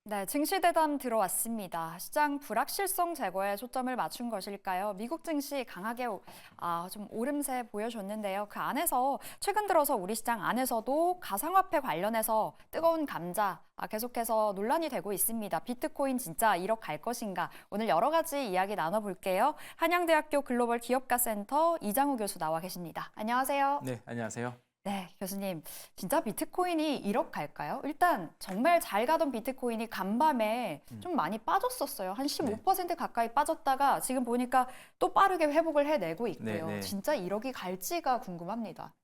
네, 증시 대담 들어왔습니다. 시장 불확실성 제거에 초점을 맞춘 것일까요? 미국 증시 강하게 좀 오름세 보여줬는데요. 그 안에서 최근 들어서 우리 시장 안에서도 가상화폐 관련해서 뜨거운 감자 계속해서 논란이 되고 있습니다. 비트코인 진짜 1억 갈 것인가? 오늘 여러 가지 이야기 나눠볼게요. 한양대학교 글로벌 기업가센터 이장우 교수 나와 계십니다. 안녕하세요. 네, 안녕하세요. 네, 교수님. 진짜 비트코인이 1억 갈까요? 일단 정말 잘 가던 비트코인이 간밤에 좀 많이 빠졌었어요. 한 15% 가까이 빠졌다가 지금 보니까 또 빠르게 회복을 해내고 있고요. 네. 진짜 1억이 갈지가 궁금합니다.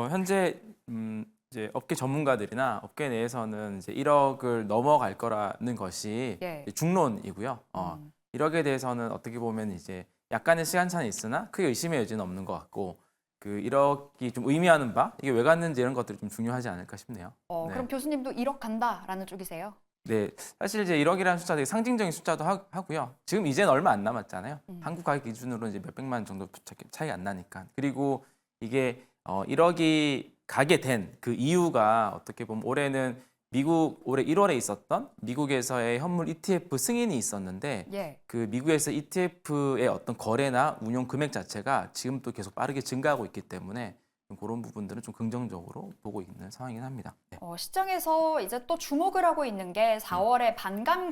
현재 이제 업계 전문가들이나 업계 내에서는 이제 1억을 넘어갈 거라는 것이 예. 이제 중론이고요. 음. 1억에 대해서는 어떻게 보면 이제 약간의 시간차는 있으나 크게 의심의 여지는 없는 것 같고 그 1억이 좀 의미하는 바 이게 왜 갔는지 이런 것들이 좀 중요하지 않을까 싶네요. 네. 그럼 교수님도 1억 간다라는 쪽이세요? 네, 사실 이제 1억이라는 숫자 되게 상징적인 숫자도 하고요. 지금 이제는 얼마 안 남았잖아요. 한국 가격 기준으로 이제 몇백만 정도 차이 안 나니까. 그리고 이게 1억이 가게 된 그 이유가 어떻게 보면 올해는 미국 올해 1월에 있었던 미국에서의 현물 ETF 승인이 있었는데 예. 그 미국에서 ETF의 어떤 거래나 운용 금액 자체가 지금 또 계속 빠르게 증가하고 있기 때문에 좀 그런 부분들은 좀 긍정적으로 보고 있는 상황이긴 합니다. 네. 시장에서 이제 또 주목을 하고 있는 게 4월에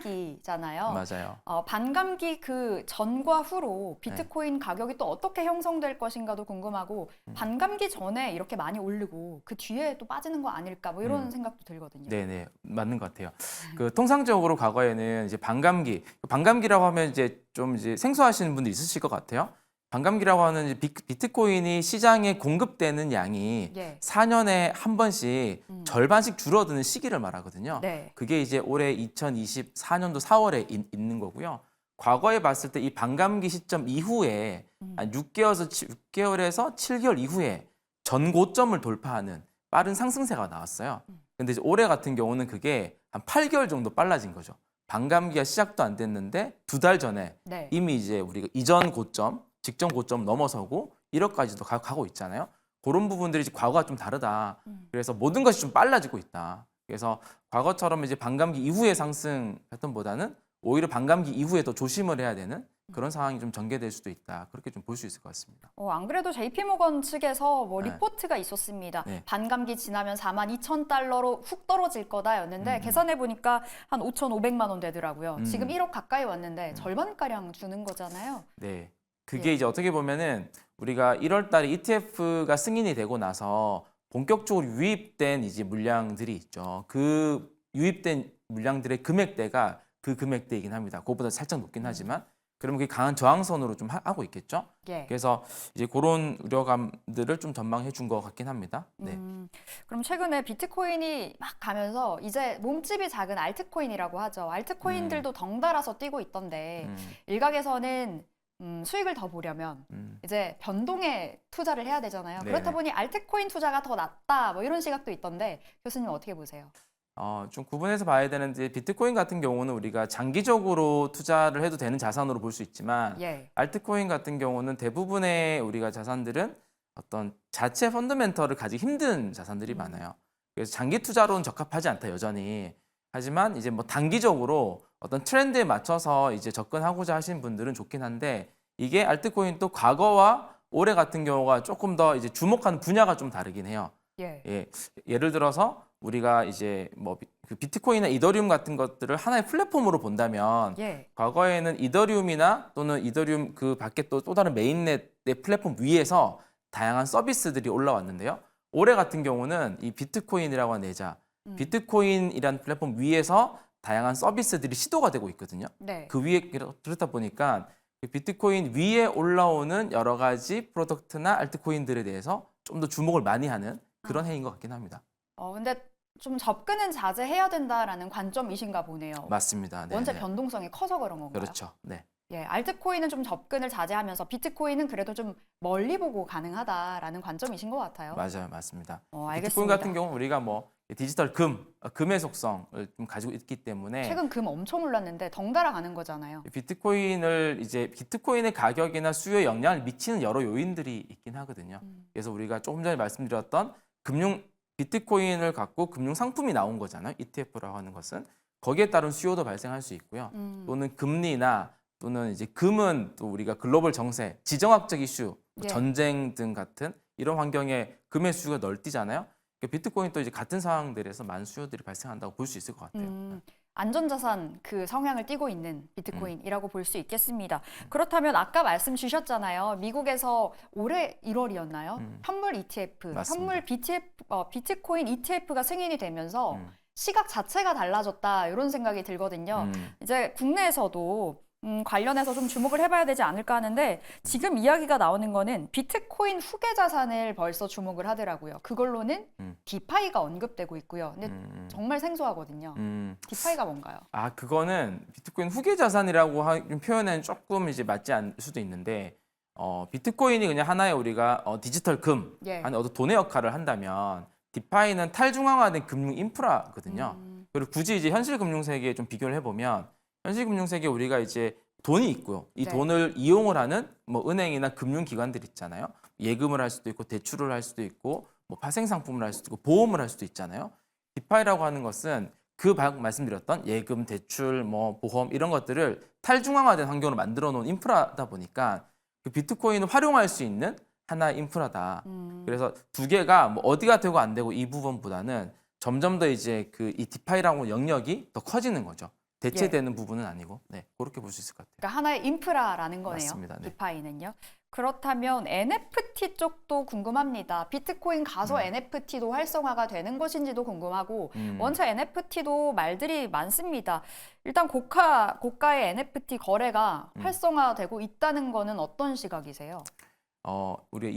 반감기잖아요. 맞아요. 반감기 그 전과 후로 비트코인 가격이 또 어떻게 형성될 것인가도 궁금하고 반감기 전에 이렇게 많이 오르고 그 뒤에 또 빠지는 거 아닐까 뭐 이런 생각도 들거든요. 네네, 맞는 것 같아요. 그 통상적으로 과거에는 이제 반감기라고 하면 이제 좀 이제 생소하시는 분들 있으실 것 같아요. 반감기라고 하는 이제 비트코인이 시장에 공급되는 양이 예. 4년에 한 번씩 절반씩 줄어드는 시기를 말하거든요. 네. 그게 이제 올해 2024년도 4월에 있는 거고요. 과거에 봤을 때 이 반감기 시점 이후에 한 6개월에서 7개월 이후에 전고점을 돌파하는 빠른 상승세가 나왔어요. 근데 이제 올해 같은 경우는 그게 한 8개월 정도 빨라진 거죠. 반감기가 시작도 안 됐는데 2달 전에 네. 이미 이제 우리가 이전 고점, 직전 고점 넘어서고 1억까지도 가고 있잖아요. 그런 부분들이 이제 과거가 좀 다르다. 그래서 모든 것이 좀 빨라지고 있다. 그래서 과거처럼 이제 반감기 이후의 상승 패턴보다는 오히려 반감기 이후에 더 조심을 해야 되는 그런 상황이 좀 전개될 수도 있다. 그렇게 좀 볼 수 있을 것 같습니다. 안 그래도 JP모건 측에서 뭐 네. 리포트가 있었습니다. 네. 반감기 지나면 42,000달러로 훅 떨어질 거다였는데 계산해 보니까 한 5,500만 원 되더라고요. 지금 1억 가까이 왔는데 절반가량 주는 거잖아요. 네. 그게 예. 이제 어떻게 보면은 우리가 1월 달에 ETF가 승인이 되고 나서 본격적으로 유입된 이제 물량들이 있죠. 그 유입된 물량들의 금액대가 그 금액대이긴 합니다. 그거보다 살짝 높긴 하지만 그러면 그게 강한 저항선으로 좀 하고 있겠죠. 예. 그래서 이제 그런 우려감들을 좀 전망해 준 것 같긴 합니다. 네. 그럼 최근에 비트코인이 막 가면서 이제 몸집이 작은 알트코인이라고 하죠. 알트코인들도 덩달아서 뛰고 있던데 일각에서는 수익을 더 보려면 이제 변동에 투자를 해야 되잖아요. 네. 그렇다 보니 알트코인 투자가 더 낫다 뭐 이런 시각도 있던데 교수님 어떻게 보세요? 좀 구분해서 봐야 되는데 비트코인 같은 경우는 우리가 장기적으로 투자를 해도 되는 자산으로 볼 수 있지만 예. 알트코인 같은 경우는 대부분의 우리가 자산들은 어떤 자체 펀더멘털을 가지기 힘든 자산들이 많아요. 그래서 장기 투자로는 적합하지 않다 여전히. 하지만 이제 뭐 단기적으로 어떤 트렌드에 맞춰서 이제 접근하고자 하시는 분들은 좋긴 한데 이게 알트코인 또 과거와 올해 같은 경우가 조금 더 이제 주목하는 분야가 좀 다르긴 해요. 예. 예를 들어서 우리가 이제 뭐 그 비트코인이나 이더리움 같은 것들을 하나의 플랫폼으로 본다면 예. 과거에는 이더리움이나 또는 이더리움 그 밖에 또 다른 메인넷의 플랫폼 위에서 다양한 서비스들이 올라왔는데요. 올해 같은 경우는 이 비트코인이라고 하는 애자, 비트코인이라는 플랫폼 위에서 다양한 서비스들이 시도가 되고 있거든요. 네. 그 위에 그렇다 보니까 그 비트코인 위에 올라오는 여러 가지 프로덕트나 알트코인들에 대해서 좀 더 주목을 많이 하는 그런 해인 것 같긴 합니다. 근데 좀 접근은 자제해야 된다라는 관점이신가 보네요. 맞습니다. 네, 원체 네. 변동성이 커서 그런 건가요? 그렇죠. 네. 예, 알트코인은 좀 접근을 자제하면서 비트코인은 그래도 좀 멀리 보고 가능하다라는 관점이신 것 같아요. 맞아요. 맞습니다. 알겠습니다. 비트코인 같은 경우는 우리가 뭐 디지털 금의 속성을 좀 가지고 있기 때문에 최근 금 엄청 올랐는데 덩달아 가는 거잖아요. 비트코인의 가격이나 수요에 영향을 미치는 여러 요인들이 있긴 하거든요. 그래서 우리가 조금 전에 말씀드렸던 비트코인을 갖고 금융 상품이 나온 거잖아요. ETF라고 하는 것은. 거기에 따른 수요도 발생할 수 있고요. 또는 금리나 또는 이제 금은 또 우리가 글로벌 정세, 지정학적 이슈, 예. 전쟁 등 같은 이런 환경에 금의 수요가 널뛰잖아요. 그러니까 비트코인도 이제 같은 상황들에서 많은 수요들이 발생한다고 볼 수 있을 것 같아요. 안전자산 그 성향을 띠고 있는 비트코인이라고 볼 수 있겠습니다. 그렇다면 아까 말씀 주셨잖아요. 미국에서 올해 1월이었나요? 현물 ETF, 맞습니다. 현물 비트코인 ETF가 승인이 되면서 음. 시각 자체가 달라졌다 이런 생각이 들거든요. 이제 국내에서도 관련해서 좀 주목을 해봐야 되지 않을까 하는데 지금 이야기가 나오는 거는 비트코인 후계 자산을 벌써 주목을 하더라고요. 그걸로는 디파이가 언급되고 있고요. 근데 정말 생소하거든요. 디파이가 뭔가요? 아, 그거는 비트코인 후계 자산이라고 표현은 조금 이제 맞지 않을 수도 있는데, 비트코인이 그냥 하나의 우리가 디지털 금, 예. 아니 어떤 돈의 역할을 한다면, 디파이는 탈중앙화된 금융 인프라거든요. 그리고 굳이 이제 현실 금융 세계에 좀 비교를 해보면, 현실 금융 세계에 우리가 이제 돈이 있고요. 이 네. 돈을 이용을 하는 뭐 은행이나 금융기관들 있잖아요. 예금을 할 수도 있고, 대출을 할 수도 있고, 뭐 파생 상품을 할 수도 있고, 보험을 할 수도 있잖아요. 디파이라고 하는 것은 그 방금 말씀드렸던 예금, 대출, 뭐 보험 이런 것들을 탈중앙화된 환경으로 만들어 놓은 인프라다 보니까 그 비트코인을 활용할 수 있는 하나의 인프라다. 그래서 두 개가 뭐 어디가 되고 안 되고 이 부분보다는 점점 더 이제 그 이 디파이라고 하는 영역이 더 커지는 거죠. 대체되는 부분은 아니고, 네, 그렇게 볼 수 있을 것 같아요. 그러니까 하나의 인프라라는 거네요. 맞습니다. 네. 디파이는요. 그렇다면 NFT 쪽도 궁금합니다. 비트코인 가서 NFT도 활성화가 되는 것인지도 궁금하고 원체 NFT도 말들이 많습니다. 일단 고가의 NFT 거래가 활성화되고 있다는 거는 어떤 시각이세요? 우리가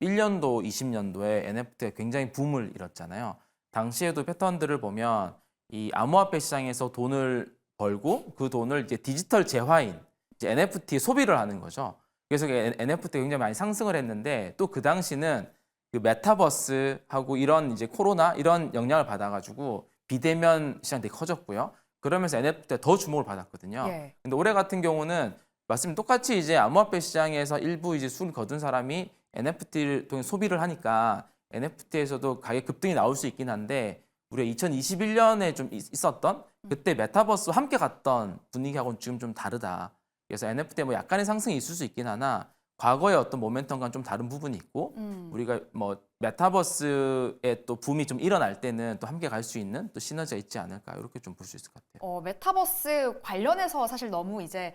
2021년도, 20년도에 NFT가 굉장히 붐을 일었잖아요. 당시에도 패턴들을 보면 이 암호화폐 시장에서 돈을 벌고 그 돈을 이제 디지털 재화인, 이제 NFT 소비를 하는 거죠. 그래서 NFT가 굉장히 많이 상승을 했는데 또 그 당시는 그 메타버스하고 이런 이제 코로나 이런 영향을 받아가지고 비대면 시장이 되게 커졌고요. 그러면서 NFT가 더 주목을 받았거든요. 예. 근데 올해 같은 경우는 맞습니다. 똑같이 이제 암호화폐 시장에서 일부 이제 수익을 거둔 사람이 NFT를 통해 소비를 하니까 NFT에서도 가격 급등이 나올 수 있긴 한데 우리가 2021년에 좀 있었던 그때 메타버스와 함께 갔던 분위기하고는 지금 좀 다르다. 그래서 NFT에 뭐 약간의 상승이 있을 수 있긴 하나 과거의 어떤 모멘텀과는 좀 다른 부분이 있고 우리가 뭐 메타버스의 또 붐이 좀 일어날 때는 또 함께 갈 수 있는 또 시너지가 있지 않을까 이렇게 좀 볼 수 있을 것 같아요. 메타버스 관련해서 사실 너무 이제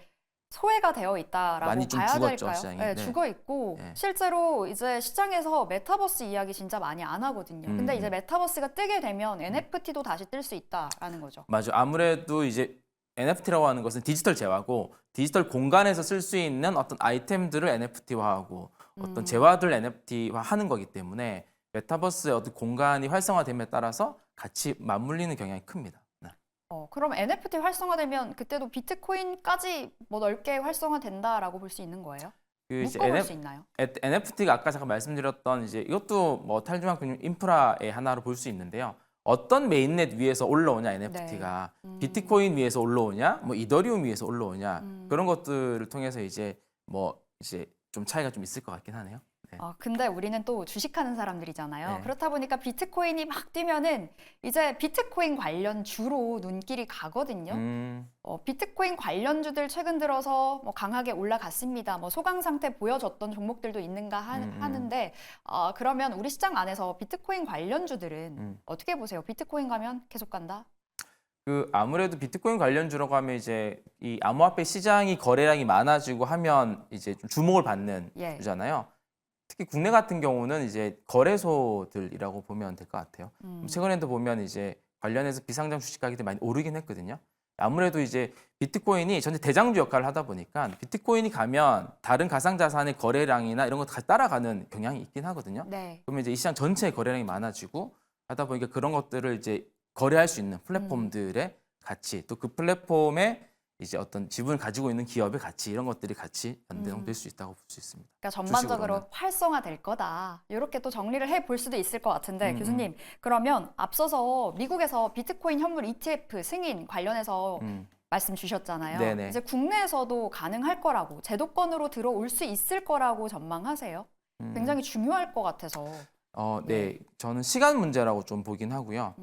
소외가 되어 있다라고 많이 좀 봐야 죽었죠, 될까요? 시장이. 네, 네. 죽어 있고 네. 실제로 이제 시장에서 메타버스 이야기 진짜 많이 안 하거든요. 근데 이제 메타버스가 뜨게 되면 NFT도 다시 뜰 수 있다라는 거죠. 맞아. 아무래도 이제 NFT라고 하는 것은 디지털 재화고 디지털 공간에서 쓸 수 있는 어떤 아이템들을 NFT화하고 어떤 재화들 NFT화하는 거기 때문에 메타버스의 어떤 공간이 활성화됨에 따라서 같이 맞물리는 경향이 큽니다. 네. 그럼 NFT 활성화되면 그때도 비트코인까지 뭐 넓게 활성화된다라고 볼 수 있는 거예요? 그 이제 묶어볼 수 있나요? NFT가 아까 잠깐 말씀드렸던 이제 이것도 뭐 탈중앙 금융 인프라의 하나로 볼 수 있는데요. 어떤 메인넷 위에서 올라오냐 NFT가 비트코인 위에서 올라오냐, 뭐 이더리움 위에서 올라오냐 그런 것들을 통해서 이제 뭐 이제 좀 차이가 좀 있을 것 같긴 하네요. 네. 근데 우리는 또 주식하는 사람들이잖아요. 네. 그렇다 보니까 비트코인이 막 뛰면은 이제 비트코인 관련주로 눈길이 가거든요. 비트코인 관련주들 최근 들어서 뭐 강하게 올라갔습니다. 뭐 소강 상태 보여줬던 종목들도 있는가 하는데 그러면 우리 시장 안에서 비트코인 관련주들은 어떻게 보세요? 비트코인 가면 계속 간다? 그 아무래도 비트코인 관련주라고 하면 이제 이 암호화폐 시장이 거래량이 많아지고 하면 이제 좀 주목을 받는 예. 주잖아요. 특히 국내 같은 경우는 이제 거래소들이라고 보면 될 것 같아요. 최근에도 보면 이제 관련해서 비상장 주식 가격이 많이 오르긴 했거든요. 아무래도 이제 비트코인이 전체 대장주 역할을 하다 보니까 비트코인이 가면 다른 가상자산의 거래량이나 이런 것 다 따라가는 경향이 있긴 하거든요. 네. 그러면 이제 이 시장 전체의 거래량이 많아지고 하다 보니까 그런 것들을 이제 거래할 수 있는 플랫폼들의 가치 또 그 플랫폼에 이제 어떤 지분을 가지고 있는 기업의 가치 이런 것들이 같이 연동될 수 있다고 볼 수 있습니다. 그러니까 전반적으로 주식으로는. 활성화될 거다. 이렇게 또 정리를 해볼 수도 있을 것 같은데 교수님 그러면 앞서서 미국에서 비트코인 현물 ETF 승인 관련해서 말씀 주셨잖아요. 네네. 이제 국내에서도 가능할 거라고 제도권으로 들어올 수 있을 거라고 전망하세요. 굉장히 중요할 것 같아서. 네, 저는 시간 문제라고 좀 보긴 하고요.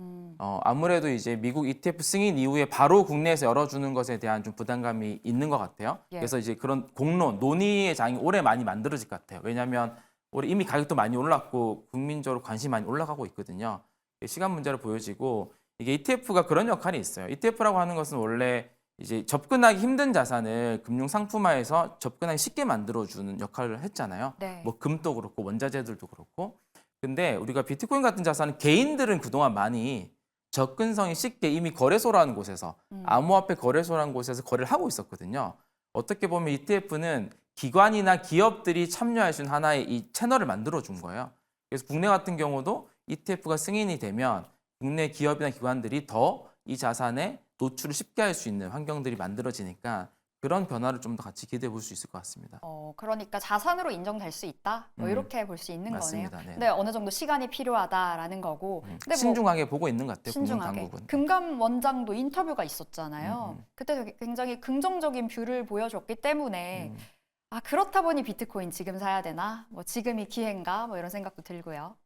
아무래도 이제 미국 ETF 승인 이후에 바로 국내에서 열어주는 것에 대한 좀 부담감이 있는 것 같아요. 예. 그래서 이제 그런 공론, 논의의 장이 올해 많이 만들어질 것 같아요. 왜냐하면 올해 이미 가격도 많이 올랐고 국민적으로 관심이 많이 올라가고 있거든요. 시간 문제로 보여지고 이게 ETF가 그런 역할이 있어요. ETF라고 하는 것은 원래 이제 접근하기 힘든 자산을 금융 상품화해서 접근하기 쉽게 만들어주는 역할을 했잖아요. 네. 뭐 금도 그렇고 원자재들도 그렇고. 근데 우리가 비트코인 같은 자산은 개인들은 그동안 많이 접근성이 쉽게 이미 거래소라는 곳에서 암호화폐 거래소라는 곳에서 거래를 하고 있었거든요. 어떻게 보면 ETF는 기관이나 기업들이 참여할 수 있는 하나의 이 채널을 만들어 준 거예요. 그래서 국내 같은 경우도 ETF가 승인이 되면 국내 기업이나 기관들이 더 이 자산에 노출을 쉽게 할 수 있는 환경들이 만들어지니까 그런 변화를 좀 더 같이 기대해 볼 수 있을 것 같습니다. 그러니까 자산으로 인정될 수 있다. 뭐 음, 이렇게 볼 수 있는 맞습니다. 거네요. 네. 근데 어느 정도 시간이 필요하다라는 거고. 근데 뭐 신중하게 보고 있는 것 같아요. 신중하게. 금융당국은. 금감 원장도 인터뷰가 있었잖아요. 음. 그때도 굉장히 긍정적인 뷰를 보여줬기 때문에 음. 그렇다 보니 비트코인 지금 사야 되나? 뭐 지금이 기회인가? 뭐 이런 생각도 들고요.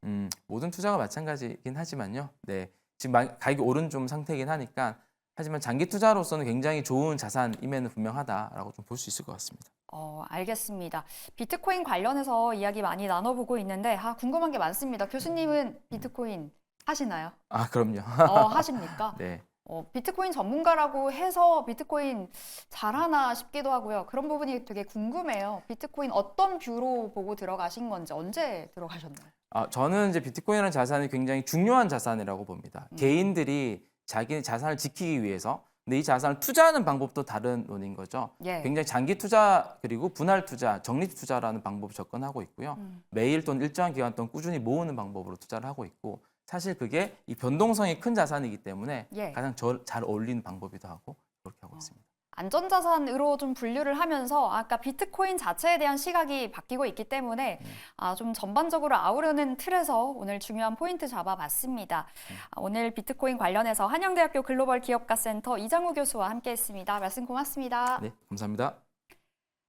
모든 투자가 마찬가지긴 하지만요. 네, 지금 가격이 오른 좀 상태이긴 하니까 하지만 장기 투자로서는 굉장히 좋은 자산임에는 분명하다라고 좀 볼 수 있을 것 같습니다. 알겠습니다. 비트코인 관련해서 이야기 많이 나눠보고 있는데 궁금한 게 많습니다. 교수님은 비트코인 하시나요? 아, 그럼요. 하십니까? 네. 비트코인 전문가라고 해서 비트코인 잘하나 싶기도 하고요. 그런 부분이 되게 궁금해요. 비트코인 어떤 뷰로 보고 들어가신 건지 언제 들어가셨나요? 저는 이제 비트코인이라는 자산이 굉장히 중요한 자산이라고 봅니다. 개인들이 자기 자산을 지키기 위해서 근데 이 자산을 투자하는 방법도 다른 논인 거죠. 예. 굉장히 장기 투자 그리고 분할 투자, 적립 투자라는 방법을 접근하고 있고요. 매일 또는 일정한 기간 동안 꾸준히 모으는 방법으로 투자를 하고 있고 사실 그게 이 변동성이 큰 자산이기 때문에 예. 가장 잘 어울리는 방법이기도 하고 그렇게 하고 있습니다. 안전자산으로 좀 분류를 하면서 아까 비트코인 자체에 대한 시각이 바뀌고 있기 때문에 좀 전반적으로 아우르는 틀에서 오늘 중요한 포인트 잡아봤습니다. 오늘 비트코인 관련해서 한양대학교 글로벌 기업가 센터 이장우 교수와 함께했습니다. 말씀 고맙습니다. 네, 감사합니다.